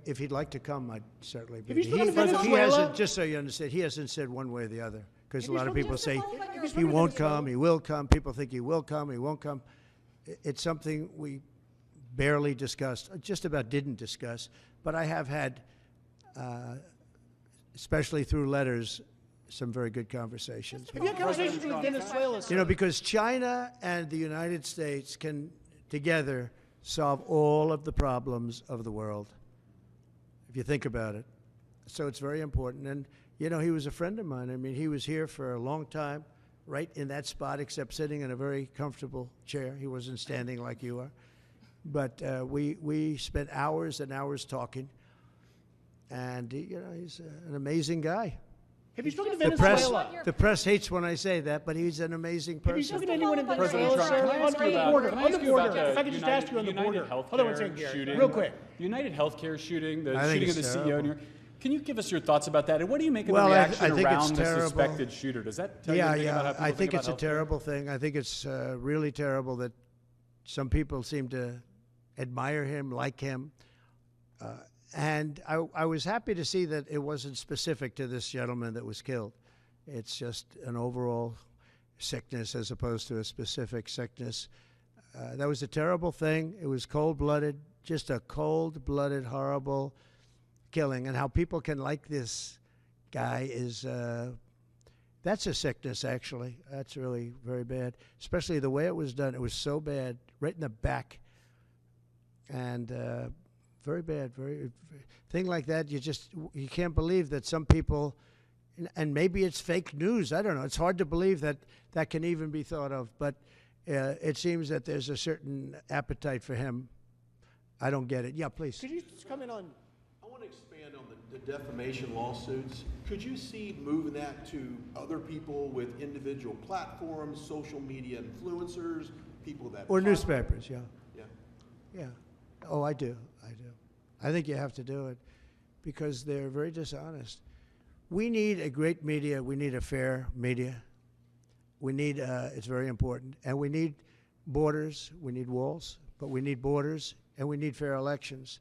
If he'd like to come, I'd certainly be. Have you spoken to He Venezuela? hasn't, just so you understand, he hasn't said one way or the other. Because a Have you lot of spoken people to- say have you he spoken to won't Venezuela? come, he will come. People think he will come, he won't come. It's something we barely discussed, just about didn't discuss. But I have had, especially through letters, some very good conversations. Have you had conversations with Venezuela? You know, because China and the United States can together solve all of the problems of the world, if you think about it. So it's very important. And, you know, he was a friend of mine. I mean, he was here for a long time, right in that spot, except sitting in a very comfortable chair. He wasn't standing like you are. But we spent hours and hours talking. And, you know, he's an amazing guy. Have you spoken to The press, Venezuela? the press hates when I say that, but he's an amazing Have you person. spoken to anyone in President Venezuela, Trump, sir? can I ask On you the about, border, can I on the ask you about border. If I could just ask you on the border. United Hold on one second Healthcare here. shooting? Real quick. The United Healthcare shooting, the I think shooting of the it's CEO. terrible. Can you give us your thoughts about that? And what do you make of Well, the I reaction think it's around the terrible. suspected shooter? Does that tell you Yeah, anything about how yeah. people I think about it's a healthcare? terrible thing. I think it's really terrible that some people seem to admire him, like him. And I was happy to see that it wasn't specific to this gentleman that was killed. It's just an overall sickness as opposed to a specific sickness. That was a terrible thing. It was cold-blooded, just a cold-blooded, horrible killing. And how people can like this guy is, that's a sickness, actually. That's really very bad, especially the way it was done. It was so bad, right in the back. And very bad, very thing like that. You can't believe that some people, and maybe it's fake news. I don't know. It's hard to believe that that can even be thought of. But it seems that there's a certain appetite for him. I don't get it. Yeah, please. Could you just comment on? I want to expand on the defamation lawsuits. Could you see moving that to other people with individual platforms, social media influencers, people that Or talk- newspapers, yeah. Yeah. Yeah. Oh, I do. I think you have to do it because they're very dishonest. We need a great media. We need a fair media. We need, it's very important. And we need borders. We need walls, but we need borders, and we need fair elections.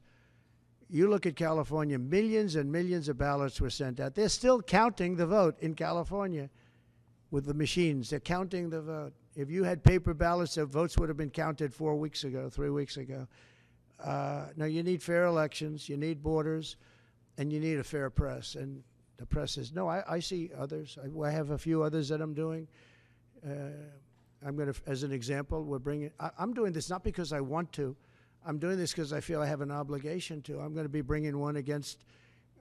You look at California, millions and millions of ballots were sent out. They're still counting the vote in California with the machines. They're counting the vote. If you had paper ballots, the votes would have been counted 4 weeks ago, 3 weeks ago. Now, you need fair elections, you need borders, and you need a fair press. And the press is, no, I see others. I have a few others that I'm doing. I'm going to, as an example, I'm doing this not because I want to. I'm doing this because I feel I have an obligation to. I'm going to be bringing one against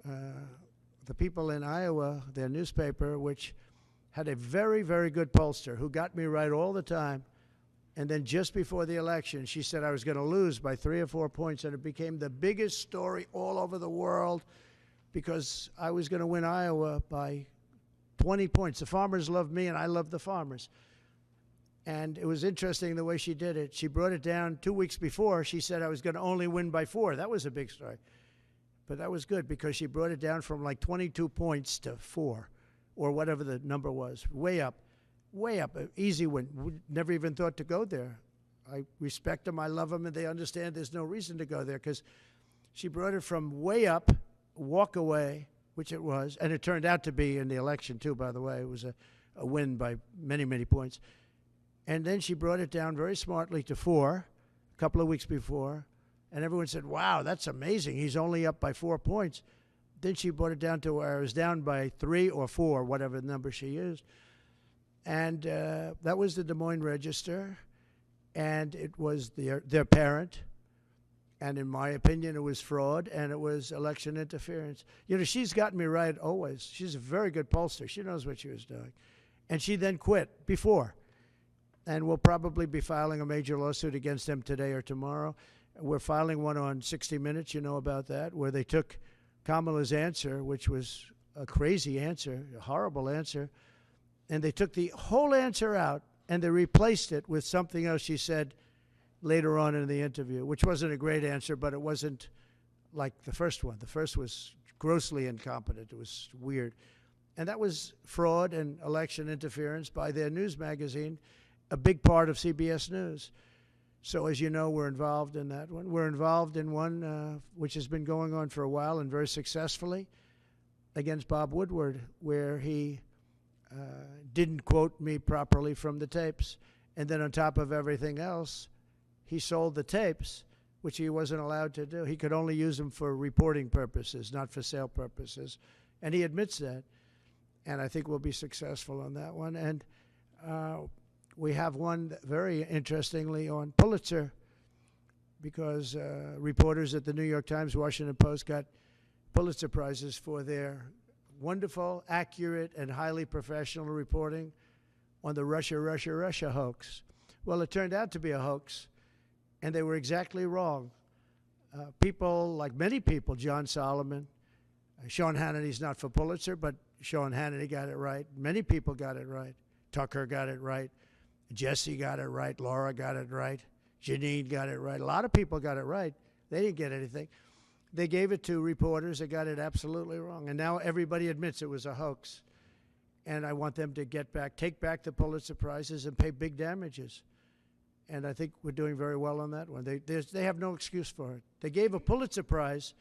the people in Iowa, their newspaper, which had a very, very good pollster who got me right all the time. And then just before the election, she said I was going to lose by 3 or 4 points, and it became the biggest story all over the world because I was going to win Iowa by 20 points. The farmers loved me, and I loved the farmers. And it was interesting the way she did it. She brought it down 2 weeks before. She said I was going to only win by 4. That was a big story. But that was good because she brought it down from like 22 points to 4 or whatever the number was, way up. Way up, easy win. We never even thought to go there. I respect them, I love them, and they understand there's no reason to go there because she brought it from way up, walk away, which it was, and it turned out to be in the election too, by the way. It was a win by many, many points. And then she brought it down very smartly to 4 a couple of weeks before, and everyone said, wow, that's amazing. He's only up by 4 points. Then she brought it down to where it was down by 3 or 4, whatever the number she used. And that was the Des Moines Register, and it was their parent. And in my opinion, it was fraud, and it was election interference. You know, she's gotten me right always. She's a very good pollster. She knows what she was doing. And she then quit before. And we'll probably be filing a major lawsuit against them today or tomorrow. We're filing one on 60 Minutes, you know about that, where they took Kamala's answer, which was a crazy answer, a horrible answer, and they took the whole answer out and they replaced it with something else she said later on in the interview, which wasn't a great answer, but it wasn't like the first one. The first was grossly incompetent. It was weird. And that was fraud and election interference by their news magazine, a big part of CBS News. So as you know, we're involved in that one. We're involved in one which has been going on for a while and very successfully against Bob Woodward, where he didn't quote me properly from the tapes. And then on top of everything else, he sold the tapes, which he wasn't allowed to do. He could only use them for reporting purposes, not for sale purposes. And he admits that. And I think we'll be successful on that one. And we have one very interestingly on Pulitzer, because reporters at the New York Times, Washington Post got Pulitzer Prizes for their wonderful, accurate, and highly professional reporting on the Russia hoax. Well, it turned out to be a hoax, and they were exactly wrong. People, like many people, John Solomon, Sean Hannity's not for Pulitzer, but Sean Hannity got it right. Many people got it right. Tucker got it right. Jesse got it right. Laura got it right. Janine got it right. A lot of people got it right. They didn't get anything. They gave it to reporters that got it absolutely wrong. And now everybody admits it was a hoax. And I want them to take back the Pulitzer Prizes and pay big damages. And I think we're doing very well on that one. They have no excuse for it. They gave a Pulitzer Prize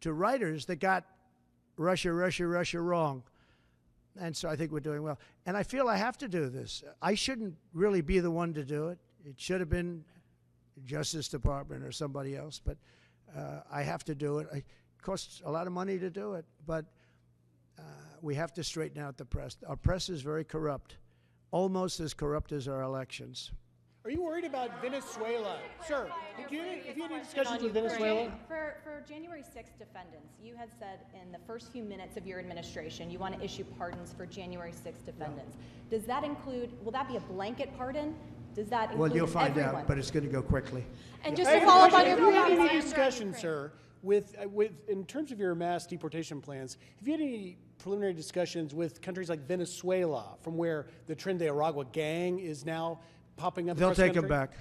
to writers that got Russia wrong. And so I think we're doing well. And I feel I have to do this. I shouldn't really be the one to do it. It should have been Justice Department or somebody else, but I have to do it. It costs a lot of money to do it, but we have to straighten out the press. Our press is very corrupt, almost as corrupt as our elections. Are you worried about Venezuela? Sir, have you had any discussions with Venezuela? For January 6th defendants, you had said in the first few minutes of your administration you want to issue pardons for January 6th defendants. Does that include, will that be a blanket pardon? Does that include Well, you'll find everyone? out, but it's going to go quickly. And just to follow up on your Have you had previous any answer, discussion, sir, with in terms of your mass deportation plans, have you had any preliminary discussions with countries like Venezuela, from where the Tren de Aragua gang is now popping up? They'll across the take them country? back.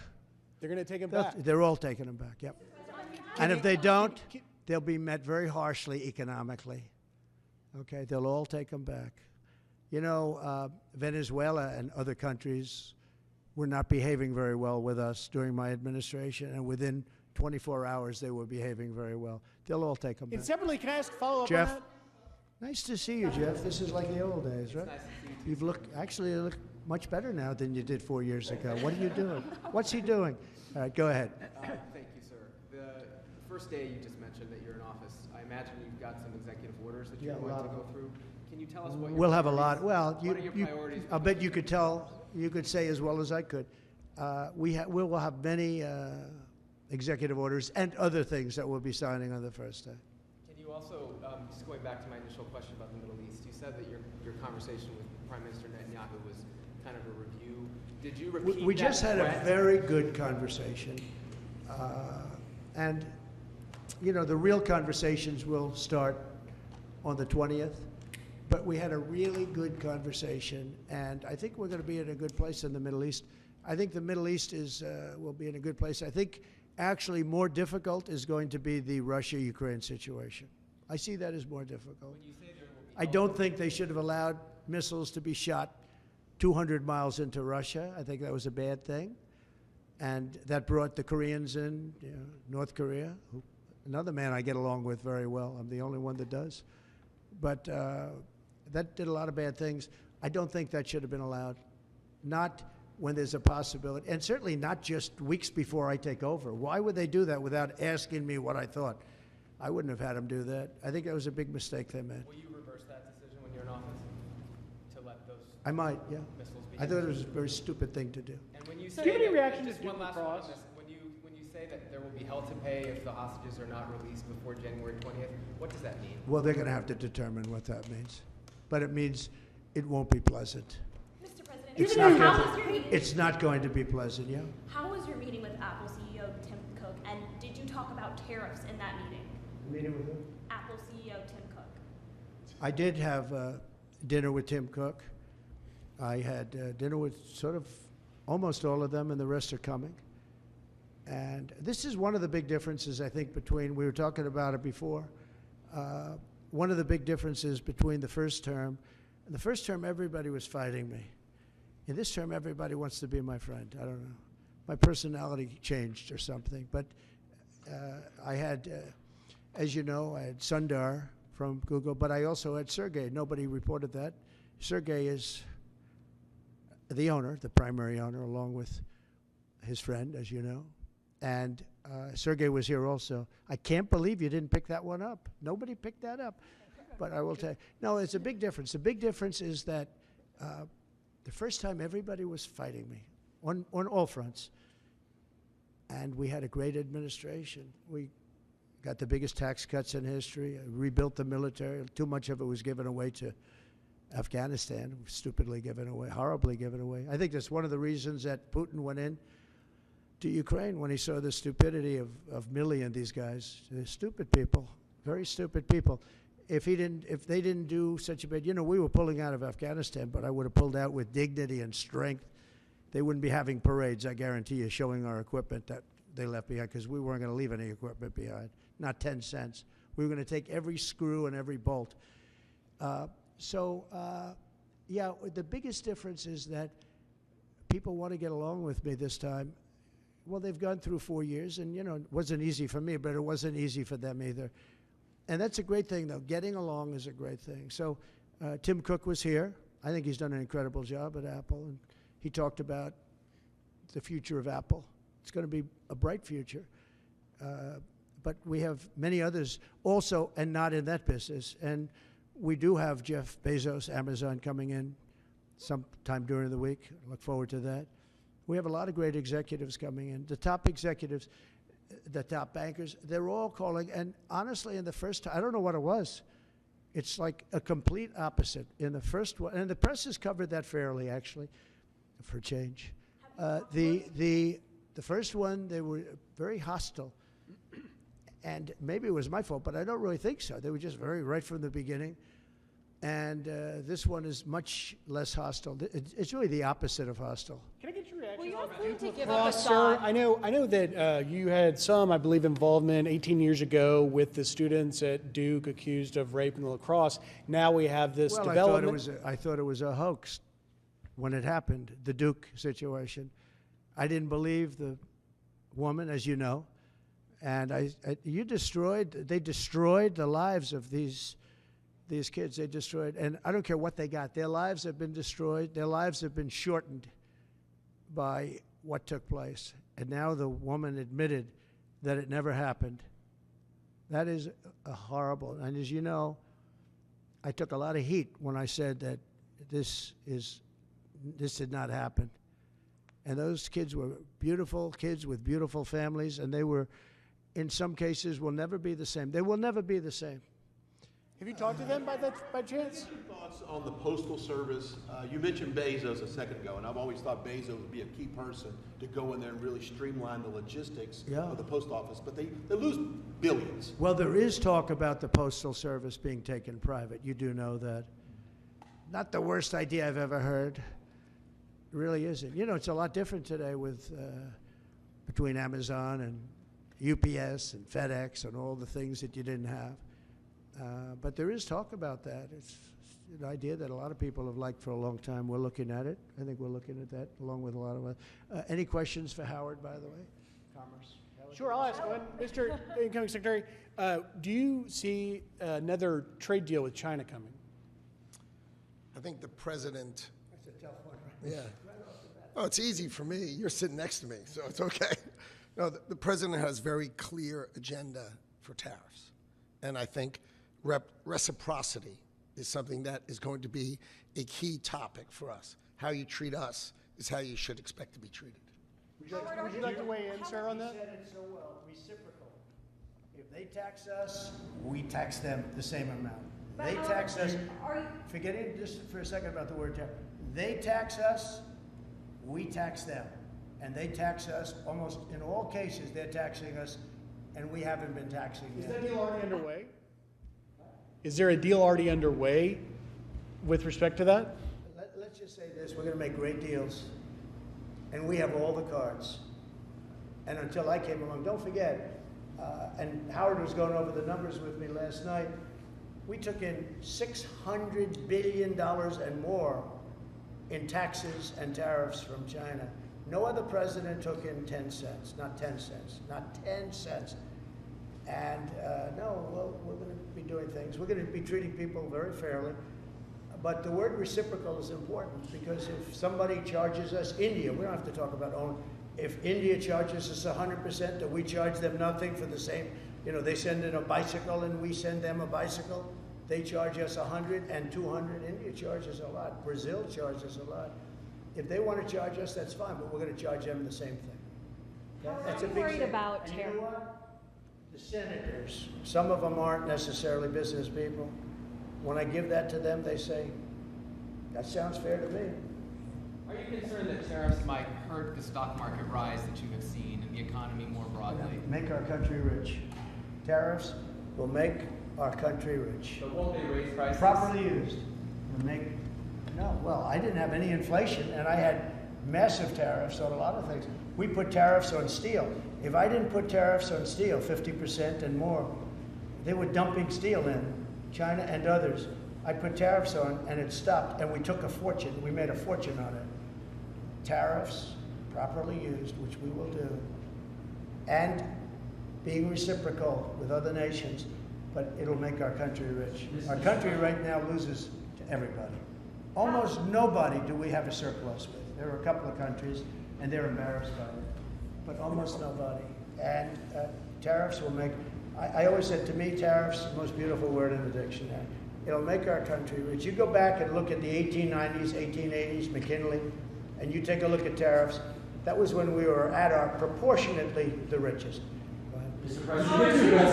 They're going to take them back. They're all taking them back, yep. And if they don't, they'll be met very harshly economically. Okay, they'll all take them back. You know, Venezuela and other countries were not behaving very well with us during my administration, and within 24 hours they were behaving very well. They'll all take them back. And separately, can I ask a follow-up Jeff? on that? Nice to see you, Jeff. This is like the old days, right? You've actually look much better now than you did 4 years ago. What are you doing? What's he doing? All right, go ahead. Thank you, sir. The first day you just mentioned that you're in office, I imagine you've got some executive orders that you're Yeah, a going lot to of go through. Can you tell us what your We'll have a lot. priorities- Well, what are your priorities? I'll bet you could tell. You could say as well as I could. We will have many executive orders and other things that we'll be signing on the first day. Can you also, just going back to my initial question about the Middle East, you said that your conversation with Prime Minister Netanyahu was kind of a review. Did you repeat We that just had a threat? very good conversation. And, you know, the real conversations will start on the 20th. But we had a really good conversation, and I think we're going to be in a good place in the Middle East. I think the Middle East will be in a good place. I think actually more difficult is going to be the Russia-Ukraine situation. I see that as more difficult. When you say there will be I don't think they should have allowed missiles to be shot 200 miles into Russia. I think that was a bad thing. And that brought the Koreans in, you know, North Korea, another man I get along with very well. I'm the only one that does. But that did a lot of bad things. I don't think that should have been allowed. Not when there's a possibility, and certainly not just weeks before I take over. Why would they do that without asking me what I thought? I wouldn't have had them do that. I think that was a big mistake they made. Will you reverse that decision when you're in office to let those I might, yeah. missiles be I thought it was a very stupid thing to do. And when you Do say you have any that- reaction just to one Duke last one on Cross? this. When you say that there will be hell to pay if the hostages are not released before January 20th, what does that mean? Well, they're going to have to determine what that means. But it means it won't be pleasant. Mr. President, It's how not, was your meeting? it's not going to be pleasant, yeah? How was your meeting with Apple CEO Tim Cook, and did you talk about tariffs in that meeting? Meeting with who? Apple CEO Tim Cook. I did have dinner with Tim Cook. I had dinner with sort of almost all of them, and the rest are coming. And this is one of the big differences, I think, between, we were talking about it before, one of the big differences between the first term. In the first term, everybody was fighting me. In this term, everybody wants to be my friend. I don't know. my personality changed or something. But I had, as you know, I had Sundar from Google, but I also had Sergey. Nobody reported that. Sergey is the owner, the primary owner, along with his friend, as you know. And Sergey was here also. I can't believe you didn't pick that one up. Nobody picked that up. But I will tell you, no, it's a big difference. The big difference is that the first time everybody was fighting me on all fronts. And we had a great administration. We got the biggest tax cuts in history, rebuilt the military. Too much of it was given away to Afghanistan, stupidly given away, horribly given away. I think that's one of the reasons that Putin went in to Ukraine when he saw the stupidity of Milley and these guys. They're stupid people, very stupid people. If they didn't do such a bad, we were pulling out of Afghanistan, but I would have pulled out with dignity and strength. They wouldn't be having parades, I guarantee you, showing our equipment that they left behind, because we weren't going to leave any equipment behind, not 10 cents. We were going to take every screw and every bolt. Yeah, the biggest difference is that people want to get along with me this time. Well, they've gone through 4 years, and, it wasn't easy for me, but it wasn't easy for them either. And that's a great thing, though. Getting along is a great thing. So Tim Cook was here. I think he's done an incredible job at Apple, and he talked about the future of Apple. It's going to be a bright future. But we have many others also, and not in that business. And we do have Jeff Bezos, Amazon, coming in sometime during the week. I look forward to that. We have a lot of great executives coming in. The top executives, the top bankers, they're all calling. And honestly, in the first time, I don't know what it was. It's like a complete opposite. In the first one, and the press has covered that fairly, actually, for change. The first one, they were very hostile. And maybe it was my fault, but I don't really think so. They were just right from the beginning. And this one is much less hostile. It's really the opposite of hostile. Can I get your reaction? Well, you on don't need to Duke give lacrosse, up a sir? thought. I know that you had some, I believe, involvement 18 years ago with the students at Duke accused of rape in the lacrosse. Now we have this development. I thought it was a hoax when it happened, the Duke situation. I didn't believe the woman, as you know. And they destroyed the lives of these kids. They destroyed, and I don't care what they got. Their lives have been destroyed. Their lives have been shortened by what took place. And now the woman admitted that it never happened. That is a horrible. And as you know, I took a lot of heat when I said that this did not happen. And those kids were beautiful kids with beautiful families, and they were, in some cases, will never be the same. They will never be the same. Have you talked to them by chance? Your thoughts on the Postal Service? You mentioned Bezos a second ago, and I've always thought Bezos would be a key person to go in there and really streamline the logistics of the post office, but they lose billions. Well, there is talk about the Postal Service being taken private. You do know that. Not the worst idea I've ever heard. It really isn't. It's a lot different today with between Amazon and UPS and FedEx and all the things that you didn't have. But there is talk about that. It's an idea that a lot of people have liked for a long time. We're looking at it. I think we're looking at that along with a lot of other. Any questions for Howard, by the way? Commerce. Sure, I'll ask one. Mr. Incoming Secretary, do you see another trade deal with China coming? I think the president. That's a tough one, right? Yeah. Oh, it's easy for me. You're sitting next to me, so it's okay. No, the president has very clear agenda for tariffs. And I think reciprocity is something that is going to be a key topic for us. How you treat us is how you should expect to be treated. Would you like to weigh in, sir, on that? You said it so well, reciprocal. If they tax us, we tax them the same amount. They tax us, forgetting just for a second about the word tax, they tax us, we tax them. And they tax us, almost in all cases, they're taxing us, and we haven't been taxing them. Is that deal already underway? Is there a deal already underway with respect to that? Let's just say this, we're gonna make great deals, and we have all the cards. And until I came along, don't forget, and Howard was going over the numbers with me last night, we took in $600 billion and more in taxes and tariffs from China. No other president took in 10 cents, not 10 cents, not 10 cents. And no, well, we're going to be doing things. We're going to be treating people very fairly. But the word reciprocal is important because if somebody charges us, India, we don't have to talk about own. If India charges us 100%, do we charge them nothing for the same? You know, they send in a bicycle and we send them a bicycle. They charge us 100 and 200. India charges a lot. Brazil charges a lot. If they want to charge us, that's fine, but we're going to charge them the same thing. Okay? That's a big worried thing. about And you know terror. what? The senators, some of them aren't necessarily business people. When I give that to them, they say, that sounds fair to me. Are you concerned that tariffs might hurt the stock market rise that you have seen and the economy more broadly? Make our country rich. Tariffs will make our country rich. But won't they raise prices? Properly used. Will make, no, well, I didn't have any inflation and I had massive tariffs on a lot of things. We put tariffs on steel. If I didn't put tariffs on steel, 50% and more, they were dumping steel in, China and others. I put tariffs on and it stopped and we took a fortune. We made a fortune on it. Tariffs, properly used, which we will do, and being reciprocal with other nations, but it'll make our country rich. Our country right now loses to everybody. Almost nobody do we have a surplus with. There are a couple of countries and they're embarrassed by it, but almost nobody. And tariffs will make, I always said to me, tariffs, the most beautiful word in the dictionary. It'll make our country rich. You go back and look at the 1890s, 1880s, McKinley, and you take a look at tariffs, that was when we were at our proportionately the richest. Place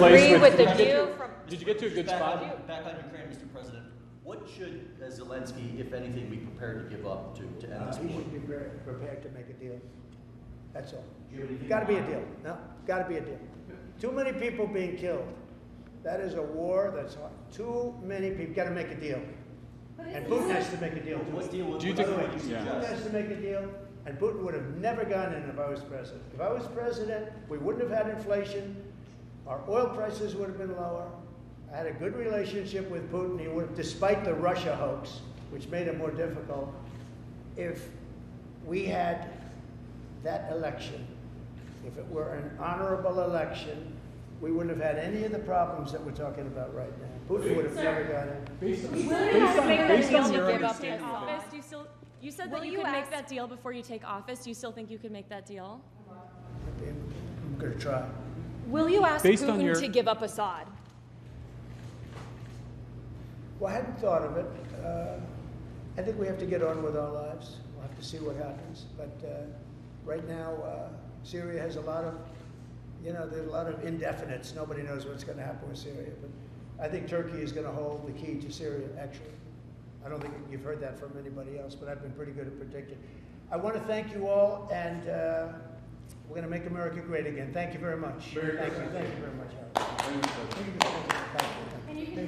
Agree with the view from. Did you get to a good spot? Back on Ukraine, Mr. President. What should Zelensky, if anything, be prepared to give up to end this He war? should be prepared to make a deal. That's all. Got to be a deal. No, got to be a deal. Too many people being killed. That is a war that's hard. Too many people. Got to make a deal. And Putin has to make a deal too. What deal would Do you by think- the way, you yeah. Putin suggest? has to make a deal, and Putin would have never gone in if I was president. If I was president, we wouldn't have had inflation. Our oil prices would have been lower. I had a good relationship with Putin. He would, despite the Russia hoax, which made it more difficult. If we had that election, if it were an honorable election, we wouldn't have had any of the problems that we're talking about right now. Putin would have never gone in. Based on Will you based deal on to your give up understanding his of it, office? Do you still? You said Will that you you could make ask- that deal before you take office. Do you still think you could make that deal? I'm going to try. Will you ask Based on Putin your- to give up Assad? Well, I hadn't thought of it. I think we have to get on with our lives. We'll have to see what happens. But right now, Syria has a lot of, there's a lot of indefinites. Nobody knows what's going to happen with Syria. But I think Turkey is going to hold the key to Syria, actually. I don't think you've heard that from anybody else, but I've been pretty good at predicting. I want to thank you all, and we're going to make America great again. Thank you very much. Thank you very much, Howard. Thank you. And you can